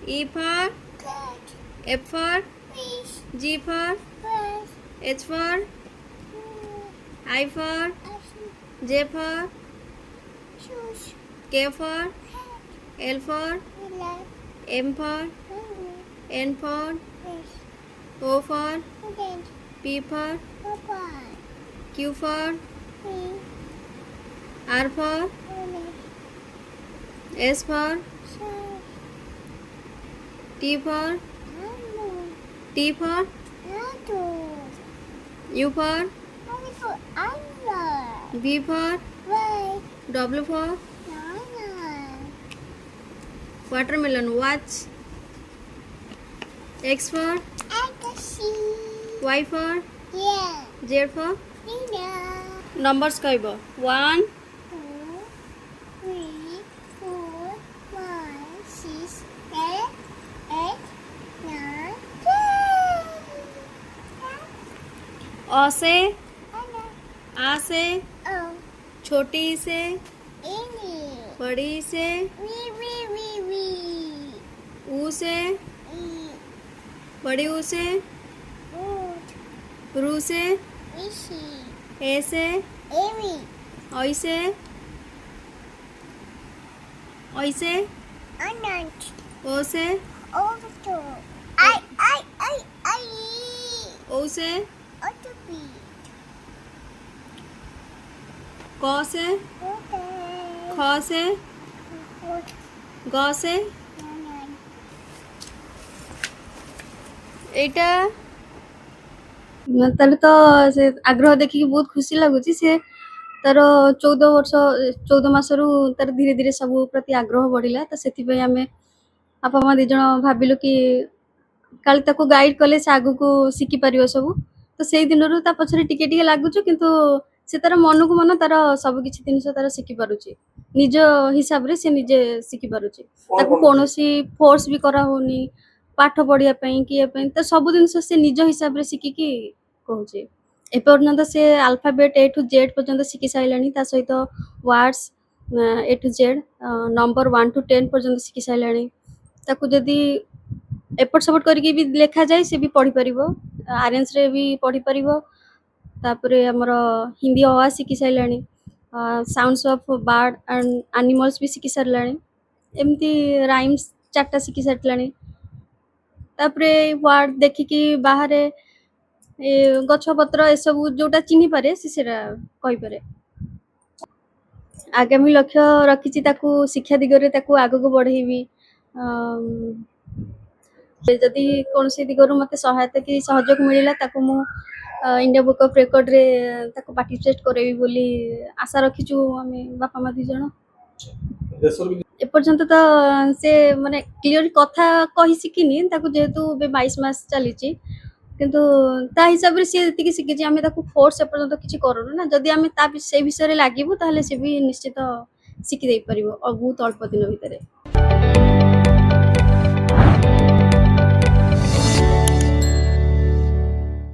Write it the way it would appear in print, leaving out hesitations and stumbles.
E for F for G for H for I for J for K for L for M for N for O for P for Q for R for S for T for T for U for V for W for watermelon. Watch. X for Y for Z for numbers कहब 1 2 3 4 5 6 7 8 9 10 अ से आ से छोटी से बड़ी से ऊ से बड़ी ऊ से रू से ए से ऐ से ओ से ओ से क से ख से ग से एटा ताले तो से आग्रह देखिक बहुत खुशी लगुच से तार 14 वर्ष 14 मासरू तार धीरे धीरे सब प्रति आग्रह बढ़िला तो से आम बापा माँ दिज भाविलु कि काली ताको गाइड कले से आगु को शिखी पार सब तो से दिन रू ता पछरे टिके टिके लागुच किंतु से तार मन को मन तार सब किछि जिनिस तार शिखी पारुची निज हिसाब रे से निजे शिखी पारुची ताको कोनोसी फोर्स भी करा होनी पाठ पढ़िया पई कि ए पई तो सब जिनिस से निज हिसाब रे शिखी कि कहूची ए पर्यंत से अल्फाबेट ए टू जेड पर्यंत शिखी साइलानी ता सहित words A to Z number 1 to 10 पर्यंत शिखी साइलानी ताको जदी एपट सपोर्ट करके भी लिखा जाए से भी पढ़ी परिबो आरेंज रे भी पढ़ी परिबो तापरे हमर हिंदी अवा शिखी साइलानी sounds of bird and animals भी शिखी सारलानी एमती राइम्स चारटा शिखी सारलानी तापरे वर्ड देखिकी बाहर ए गछ पत्र ए सब जोटा चिन्ही पारे सेरा कहि पारे आगामी लक्ष्य रखिछि ताकू शिक्षा दिगरे ताकू आगो को बढ़ेबी जदि कौन से दिगरु मते सहायता कि सहयोग मिलिला ताकू मु इंडिया बुक ऑफ रिकॉर्ड रे ताकू पार्टिसिपेट करेबी बोली आशा रखिछु हमें बापा मा दिजण ए पर्यंत तो से माने क्लियर कथा कहि सिकिनी ताकू जेहेतु बे 22 मास चलीची किंतु ता हिसाब रे से जति शिखिछि आमे ताकू फोर्स ए पर्यंत किछि करूनु ना जदि आमे ता से विषय रे लागिबु ताहले से भी निश्चित शिखि दे परिबो और बहुत अल्प दिन भितरे।